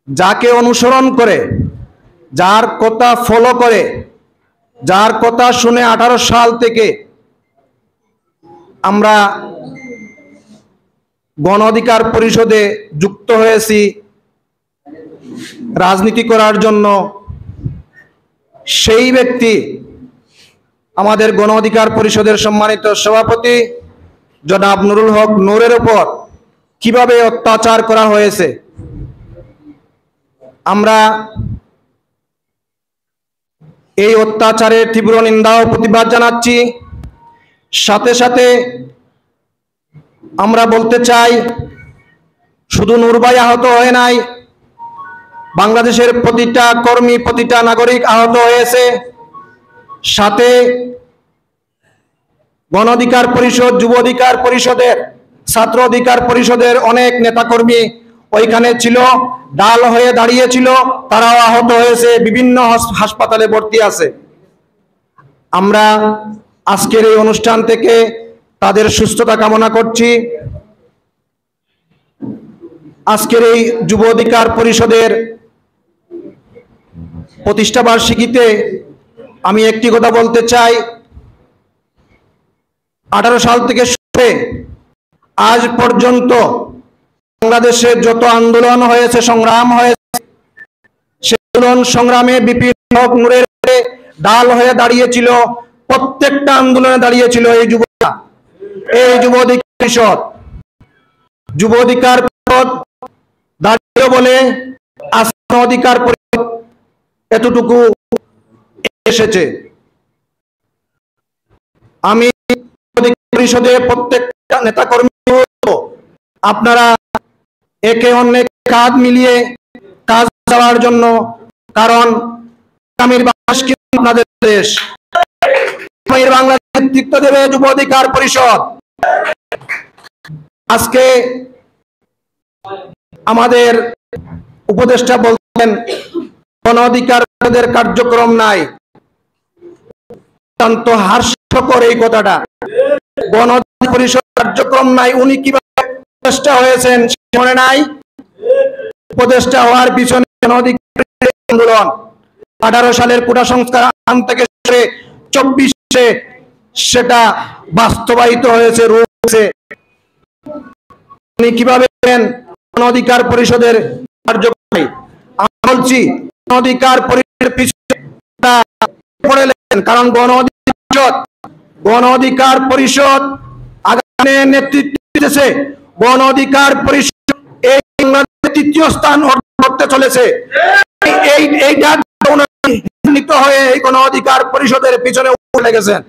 যাকে অনুসরণ করে, যার কথা ফলো করে, যার কথা শুনে 18 সাল থেকে আমরা গণ অধিকার পরিষদে যুক্ত হয়েছি রাজনীতি করার জন্য, সেই ব্যক্তি আমাদের গণ অধিকার পরিষদের সম্মানিত সভাপতি জনাব নুরুল হক নূরের উপর কিভাবে অত্যাচার করা হয়েছে আমরা এই অত্যাচারের তীব্র নিন্দা ও প্রতিবাদ জানাচ্ছি। সাথে সাথে আমরা বলতে চাই, শুধু নূর ভাই আহত হয় নাই, বাংলাদেশের প্রতিটা কর্মী, প্রতিটা নাগরিক আহত হয়েছে। সাথে গণ অধিকার পরিষদ, যুব অধিকার পরিষদের, ছাত্র অধিকার পরিষদের অনেক নেতাকর্মী ওইখানে ছিল, ডাল হয়ে দাঁড়িয়েছিল, তারাও আহত হয়েছে, বিভিন্ন হাসপাতালে ভর্তি আছে। আমরা আজকের এই অনুষ্ঠান থেকে তাদের সুস্থতা কামনা করছি। আজকের এই যুব অধিকার পরিষদের প্রতিষ্ঠা বার্ষিকীতে আমি একটি কথা বলতে চাই, 18 সাল থেকে শুরু আজ পর্যন্ত বাংলাদেশে যত আন্দোলন হয়েছে, সংগ্রাম হয়েছে, সে আন্দোলন সংগ্রামে বিপিন হক নূরের ডাল হয়ে দাঁড়িয়েছিল, প্রত্যেকটা আন্দোলনে দাঁড়িয়েছিল এই যুবকরা। এই যুব অধিকার পরিষদ, যুব অধিকার পরিষদ দাঁড়িয়ে বলে আজকে অধিকার পরিষদ এতটুকু এসেছে। আমি পরিষদে প্রত্যেকটা নেতা কর্মী আপনারা একে অন্যের কাঁধ মিলিয়ে কাজ চালানোর জন্য, কারণ আগামীর বাংলাদেশ কিন্তু আপনাদের দেশ, বাংলাদেশ নেতৃত্ব দেবে যুব অধিকার পরিষদ। আজকে আমাদের উপদেষ্টা বলতেন গণ অধিকার পরিষদের কার্যক্রম নাই, অত্যন্ত হাস্যকর এই কথাটা। গণ অধিকার পরিষদ কার্যক্রম নাই, উনি কিভাবে উপদেষ্টা হয়েছেন মনে নাই? উপদেষ্টা হওয়ার পিছনে গণ অধিকার আন্দোলন 18 সালের কোটা সংস্কার আইন থেকে 24 সেটা বাস্তবায়িত হয়েছে, রূপ হয়েছে। উনি কিভাবে গণ অধিকার পরিষদের কার্যক্রম? আমি বলছি গণ অধিকার পরিষদের পিছনে পড়ে লেন, কারণ গণ অধিকার পরিষদ আগামী নেতৃত্ব দিতেছে। গণ অধিকার পরিষদ এই তৃতীয় স্থান অর্জন করতে চলেছে। এইটা হয়ে এই গণ অধিকার পরিষদের পিছনে লেগেছেন।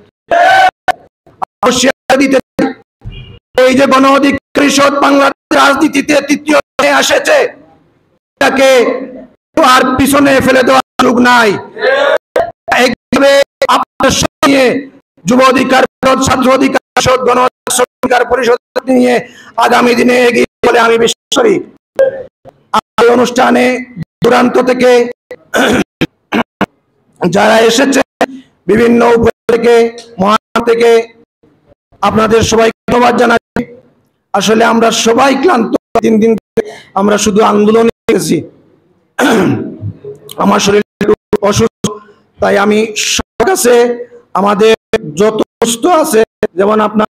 এই যে গণ অধিকার পরিষদ বাংলাদেশ রাজনীতিতে তৃতীয় স্থানে এসেছে, এটাকে আর পিছনে ফেলে দেওয়ার সুযোগ নাই। আপনার সঙ্গে যুব অধিকার পরিষদ, ছাত্র অধিকার পরিষদ, গণ অধিকার পরিষদ নিয়ে আগামী দিনে এগিয়ে বলে আমি বিশ্বাস করি। এই অনুষ্ঠানে দূরান্ত থেকে যারা এসেছে, বিভিন্ন থেকে, মহান থেকে, আপনাদের সবাইকে ধন্যবাদ জানাচ্ছি। আসলে আমরা সবাই ক্লান্ত, 3 দিন আমরা শুধু আন্দোলনে গেছি। আমার শরীর একটু অসুস্থ, তাই আমি সবার কাছে আমাদের যত সুস্থ আছে, যেমন আপনার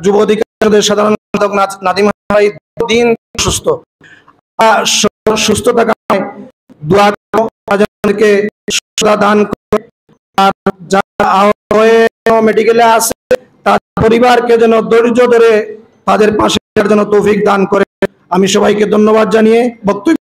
যুব অধিকার সাধারণ সম্পাদক নাদিম ভাই দিন সুস্থ, সুস্থতা কামনায় দোয়া করো, তাদেরকে সুস্থতা দান করো। আর যারা আহত হয়ে মেডিকেলে আছে তাদের পরিবারকে যেন ধৈর্য ধরে তাদের পাশে জন্য তৌফিক দান করে। আমি সবাইকে ধন্যবাদ জানিয়ে বক্তব্য